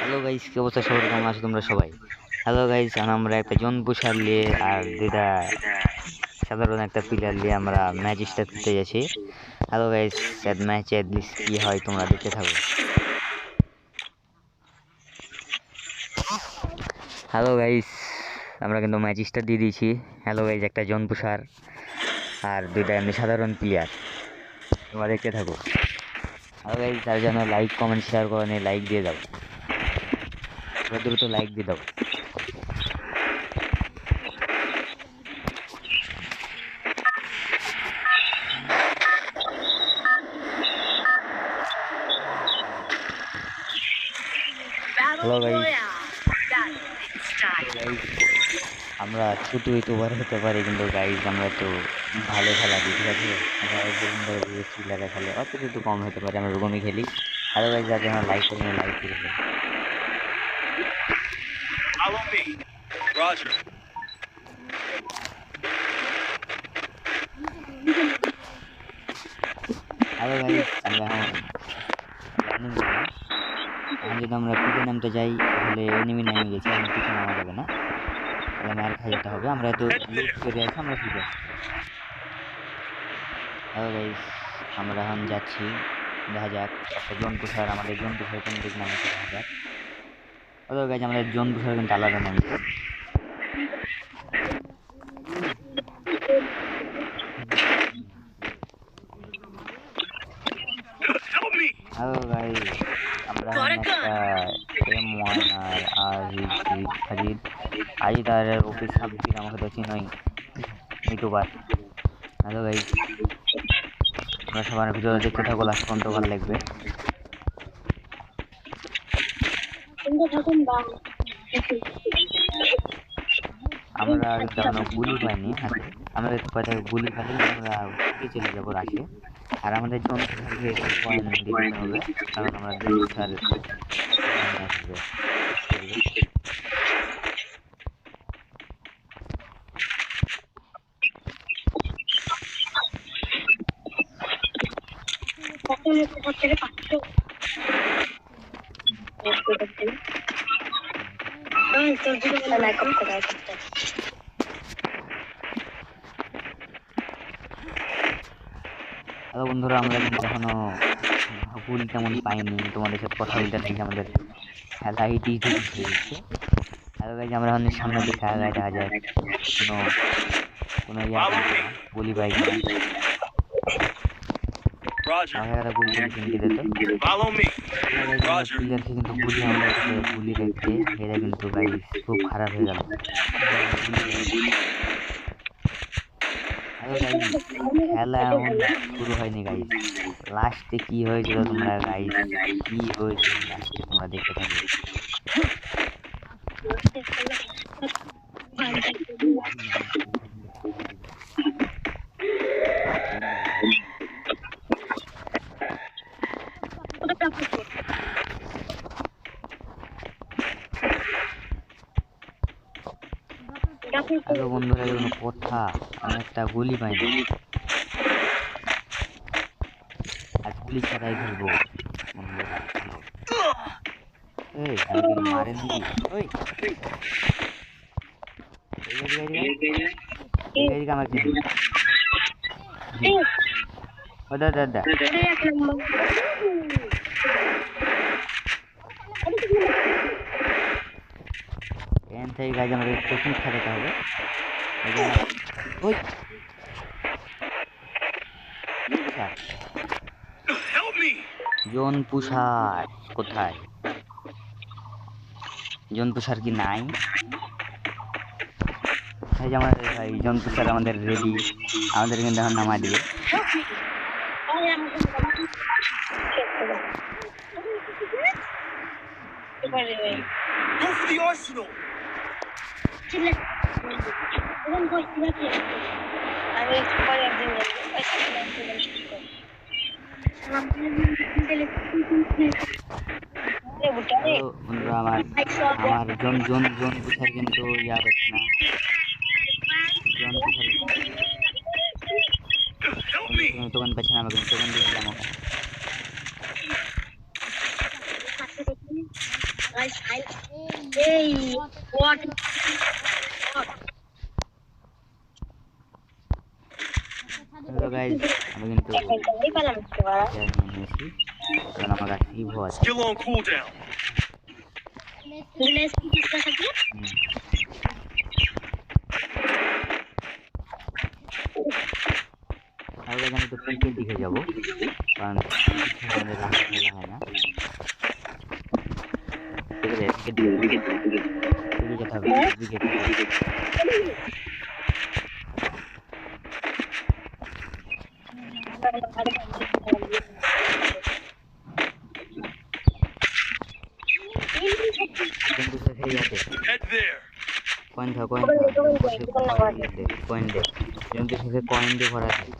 Hello guys, কি অবস্থা সবার? কেমন আছো তোমরা সবাই? হ্যালো গাইস, আমরা একটা জন পুষার নিয়ে আর দুইটা সাধারণ একটা প্লেয়ার নিয়ে আমরা ম্যাচ স্টার্ট করতে যাচ্ছি। হ্যালো গাইস, ম্যাচে কি হয় তোমরা দেখতে থাকো। হ্যালো গাইস, আমরা কিন্তু ম্যাচ স্টার্ট দিয়ে দিয়েছি। হ্যালো গাইস, একটা জন পুষার আর দুইটা এমনি সাধারণ প্লেয়ার, তোমরা দেখতে থাকো। হ্যালো গাইস, তার জন্য লাইক কমেন্ট শেয়ার করে নিয়ে লাইক দিয়ে দাও, দ্রুত লাইক দিয়ে দাও। হ্যালো গাইস, আমরা ছোট ইউটিউবার হতে পারি কিন্তু গাইজ আমরা তো ভালো খেলা দিই, ঠিক আছে? আমরা একদিন ধরে প্লেয়ারে খেলে অত একটু কম হতে পারে, আমরা ওরকমই খেলি। হ্যালো গাইজ, যার জন্য লাইক করে লাইক করে দেবে। হ্যালো গাইজ, আমরা এখন রানিং করলাম। এখন যদি আমরা পিকে নামতে যাই তাহলে এনিমি নামে গেছে, এখন পিকে নামা যাবে না, তাহলে মার খাই যেতে হবে। আমরা তো লুট করে আছি, আমরা পিকে। হ্যালো গাইজ, আমরা এখন যাচ্ছি, দেখা যাক একটা জন্তু স্যার, আমাদের জন্তু স্যার কোন দিক নামে দেখা যাক। হ্যালো গাইজ, আমাদের জন্তু স্যার কিন্তু আলাদা নামছে। হ্যালো গাইজ, আমরা এখন একটা M1 আর আজিদ আজিদ আর ওপি সাব্বির, আমাকে তো চিনোই, ইউটিউবার। হ্যালো গাইজ, আমরা সবার ভিডিওটা দেখতে থাকো, লাস্ট পর্যন্ত ভালো লাগবে। আমরা কিন্তু এখনো গুলি পাইনি হাতে, আমাদের কয়টা গুলি পাইলে আমরা উঠে চলে যাবো রাশে। আর আমাদের জন্তু স্যারকে একটু পয়েন্ট দিয়ে দিতে হবে, কারণ আমরা জন্তু স্যার আসবে। হ্যালো বন্ধুরা, আমরা কিন্তু এখনো গুলি তেমন পাইনি, তোমাদের সাথে কথা বলতে থাকি, আমাদের খেলা ইটি হয়ে গেছে। হ্যালো গাইজ, আমরা এখন সামনের দিকে আগায়, দেখা যায় কোনো কোনো গুলি পাই কিনা। আমাকে একটা গুলি চিনকে দিত প্লেয়ারকে, কিন্তু গুলি আমাদের কাছে গুলি রেখে এটা কিন্তু গাইজ খুব খারাপ হয়ে গেল। খেলা এমন শুরু হয়নি গাইজ, লাস্টে কি হয়েছিল তোমরা গাইজ, কি হয়েছিল লাস্টে তোমরা দেখতে থাকবে। হ্যালো বন্ধুরা, কোনো কথা, আমি একটা গুলি পাইনি আর গুলি ছাড়াই খেলবো বন্ধুরা। এই আমাকে মারেন নাকি? ওই এইদিকে আমার কি ও দাদা এখান থেকে গাইজ আমাদের কোচিং খেলাতে হবে। ওই জন পুষার কোথায়? জন পুষার কি নাই? আমাদের ভাই জন পুষার আমাদের রেডি, আমাদের কিন্তু এখন নামাই দিবে। Go for the arsenal. বন্ধুরা, আমার আমার জন জন জন পুষার কিন্তু ইয়া হচ্ছে না, জন পুষার দোকান পাচ্ছে না, আমাকে দোকান দিয়ে দিলাম। হ্যালো গাইজ, আমি কিন্তু নিয়েছি কারণ আমার কাছে ইভো আছে। তাহলে আমি তো পিকের দিকে যাবো কারণ আমাদের রাস্তা খেলা হয় না। ঠিক আছে, দিকে যেতে হবে, দিকে কয়েন থা কয়েন দে কয়েন দিয়ে ভরা আছে।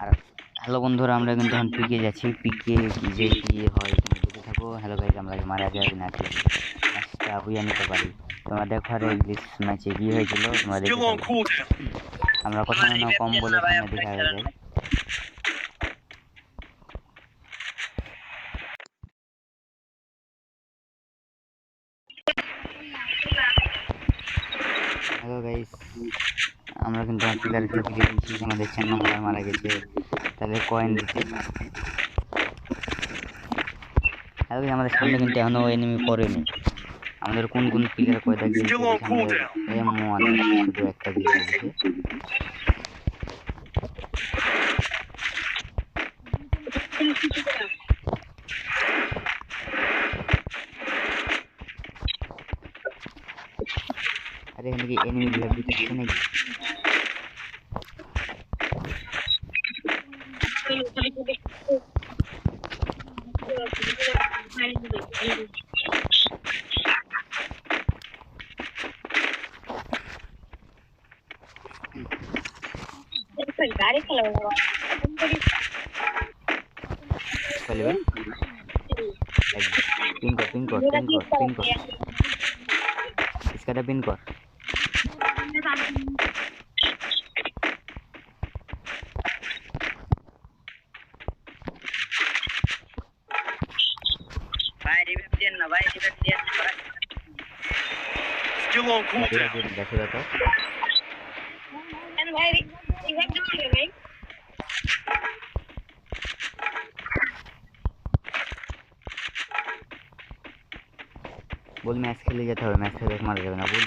আর হ্যালো বন্ধুরা, আমরা কিন্তু এখন পিকে যাচ্ছি। পিকে যে কি হয় তুমি দেখে থাকো। হ্যালো গাইজ, আমরা মারা যাবে না, ম্যাচটা বুঝে নিতে পারি। তোমরা দেখো আর ইংলিশ ম্যাচে কি হয়েছিল তোমরা দেখে থাকো। আমরা কথা না কম বলে সামনে দেখা হয়ে যায়। হ্যালো গাইস, আমরা কিন্তু প্লেয়ারের খেলা থেকে দিয়েছি। আমাদের 4 নম্বর মারা গেছে, তাহলে কয়েন দিতে। হ্যালো গাইস, আমাদের সামনে কিন্তু এখনো এনিমি পড়েনি। আমাদের কোন কোন প্লেয়ার কয়টা গিয়েছে আমাদের M1 শুধু একটা গিয়েছে। আরে এখানে কি এনিমি রিভাইভ দিচ্ছে নাকি? गाड़ी चला पिन कर इसका पिन कर। भाई रिवाइव देन ना भाई रिवाइव देन Still on cooldown. देखो देखो एंड भाई रिवाइव दोगे भाई बोल मैच खेले जाता है, मैच खेले मार जाएगा ना। बोल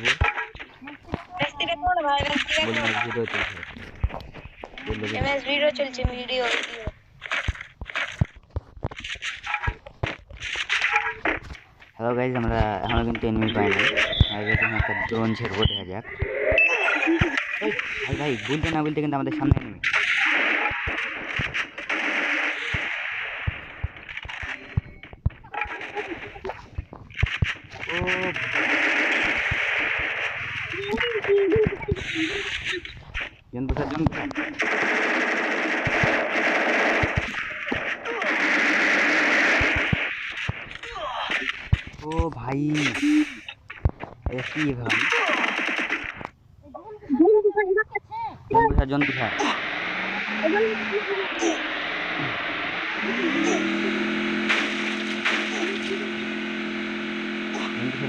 রাস্তি রে কোন ভাই রাস্তি রে बोल मैच वीडियो चलছে। बोल এমএস ভিডিও চলছে ভিডিও হ্যালো গাইজ, আমরা এখনো কিন্তু এনিমি পাই না। আগে তুমি একটা ড্রোন ছেড়বো, দেখা যাক। ভাই ভাই বলতে না বলতে কিন্তু আমাদের সামনে এনিমি। ও জন্তু স্যার ও ভাই এটা কি ভাই? জন্তু স্যার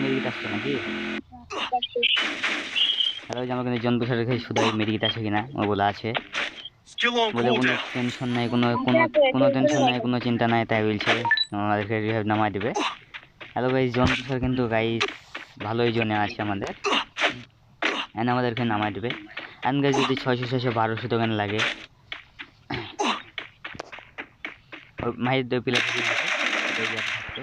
মেডিকেট আসছে নাকি? হ্যালো, আমার কিন্তু জন্তু স্যারের কাছে শুধু মেডিকেট আছে কিনা ও বলে আছে, বলে কোনো টেনশন নাই, কোনো টেনশন নাই, কোনো চিন্তা নাই, তাই বলছে আমাদেরকে রিভাইভ নামাই দেবে। হ্যালো গাইস, জন্তু স্যার কিন্তু গাইস ভালোই জনে আছে আমাদের, এন্ড আমাদেরকে নামাই দেবে। এন্ড গাইস যদি 600 1200 দোকান লাগে মাইর দে প্লেয়ার থাকতে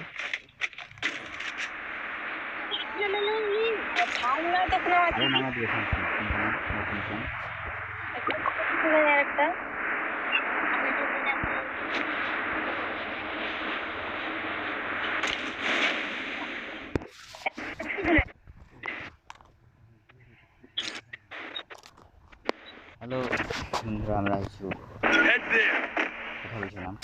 নামা দিয়ে একটা হ্যালো বন্ধুরা, আমরা আছি কথা বলছিলাম।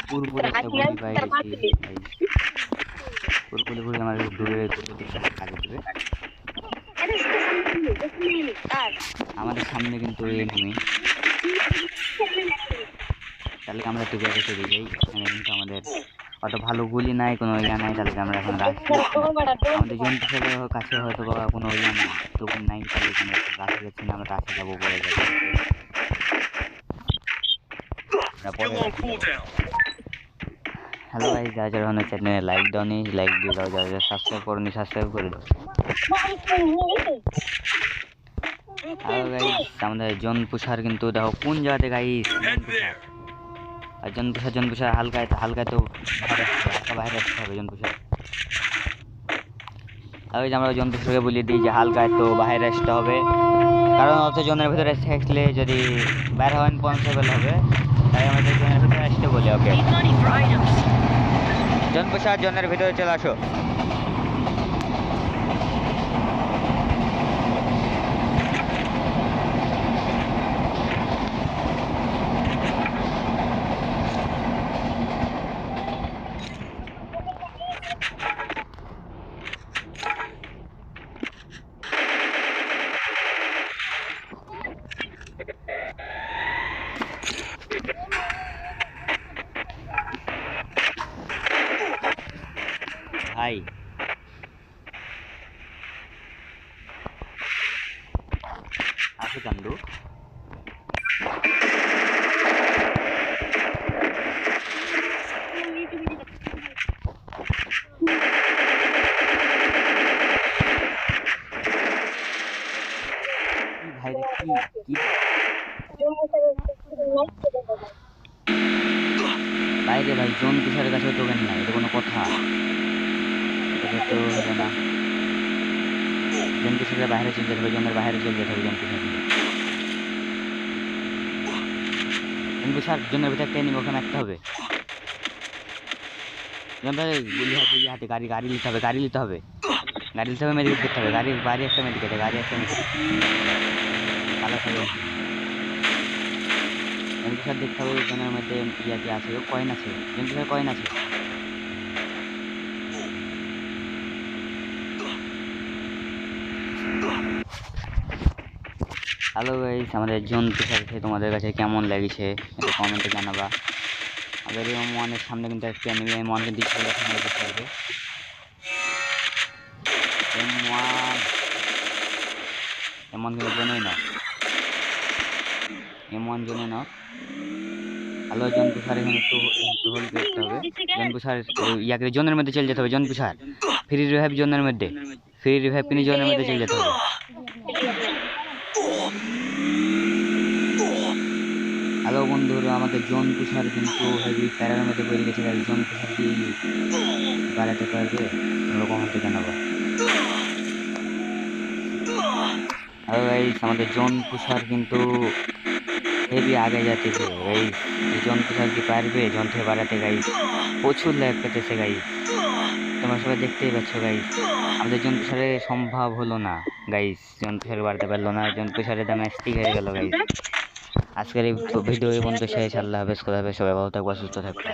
পুরোপুরি একটা গুলি পাই গেছি, পুরোপুরি ঘুরে আমাদের দূরে কাজে দেবে। আমাদের সামনে কিন্তু এনিমি তাহলে আমরা একটু বেড়ে চলে যাই। এখানে কিন্তু আমাদের অত ভালো গুলি নাই, কোনো ইয়া নাই, তাহলে আমরা এখন রাখছি। আমাদের জন্তু ছেলের কাছে হয়তো বা কোনো ইয়া নাই, তখন নাই, তাহলে আমরা রাখে যাচ্ছি না, আমরা রাখে যাবো পরে যাবো। হ্যালো গাইস, যারা যারা হচ্ছে চ্যানেলে লাইক দাওনি, লাইক দিয়ে দাও, যারা যারা সাবস্ক্রাইব করনি সাবস্ক্রাইব করে দাও। হ্যালো গাইস, আমাদের জন পুষার কিন্তু দেখো কোন জায়গাতে গাইস, আর জন পুষার হালকায় তো বাইরে আসতে হবে জন পুষার। আর ওই যে আমরা জন পুষারকে বলে দিই যে হালকায় তো বাইরে আসতে হবে, কারণ অত জনের ভিতরে থাকলে যদি বাইরে হওয়ান পঞ্চেবল হবে, তাই আমাদের জনের ভিতরে আসতে বলি। ওকে জন পুষার জনের ভিতরে চলে আসো। ভাই আসো চান্দু, ভাই কি কি বাইরে ভাই জন তুষারের কাছে টোকেন নাই, এটা কোনো কথা? এটা তো হলো না। জন তুষারের বাইরে চলে যেতে হবে, জনের বাইরে চলে যেতে হবে। জন তুষার জনের ভিতরে একটা এনিমি ওকে মারতে হবে। গুলি হাতে গাড়ি নিতে হবে, মেডিকেট করতে হবে, গাড়ির বাইরে একটা মেডিকেট, ভালো থাকবে। জন্তুসার দেখতে হবে জনের মধ্যে ইয়া কি আছে, কয়েন আছে, জন্তুসার কয়েন আছে। হ্যালো গাইস, আমাদের জন্তুসার তোমাদের কাছে কেমন লেগেছে এটা কমেন্টে জানাবা। আমাদের M1-এর সামনে কিন্তু একটা এনিমি, M1-কে দিক করে এখানে দেখতে হবে। M1 কিন্তু জোনেই না, M1 জোনে না। হ্যালো জন্তুসার, এখানে একটু হোল্ড করতে হবে। জন্তুসার ইয়াকে জোনের মধ্যে চলে যেতে হবে। জন্তুসার ফ্রি রিভাইভ জোনের মধ্যে, ফ্রি রিভাইভ কিনে জোনের মধ্যে চলে যেতে হবে। হ্যালো বন্ধুরা, আমাদের জন তুষার কিন্তু হেভি প্যারার মধ্যে পড়ে গেছে। জন তুষার কি বাড়াতে পারবে? তোমরা কমেন্টে জানাবো। হ্যালো গাইস, আমাদের জন তুষার কিন্তু হেভি আগে যাচ্ছে গাইস। জন তুষার কি পারবে জন থেকে বাড়াতে গাইস? প্রচুর ল্যাগ পেতেছে গাইস, তোমরা সবাই দেখতেই পাচ্ছ গাইস। আমাদের জন তুষারে সম্ভব হলো না গাইস, জন তুষার বাড়াতে পারলো না, জন তুষারের দামে স্টিক হয়ে গেল গাইস। আজকের এই ভিডিও এই পর্যন্ত শেষ। আল্লাহ হাফেজ, খোদা হাফেজ, সবাই ভালো থাকবা, সুস্থ থাকবা।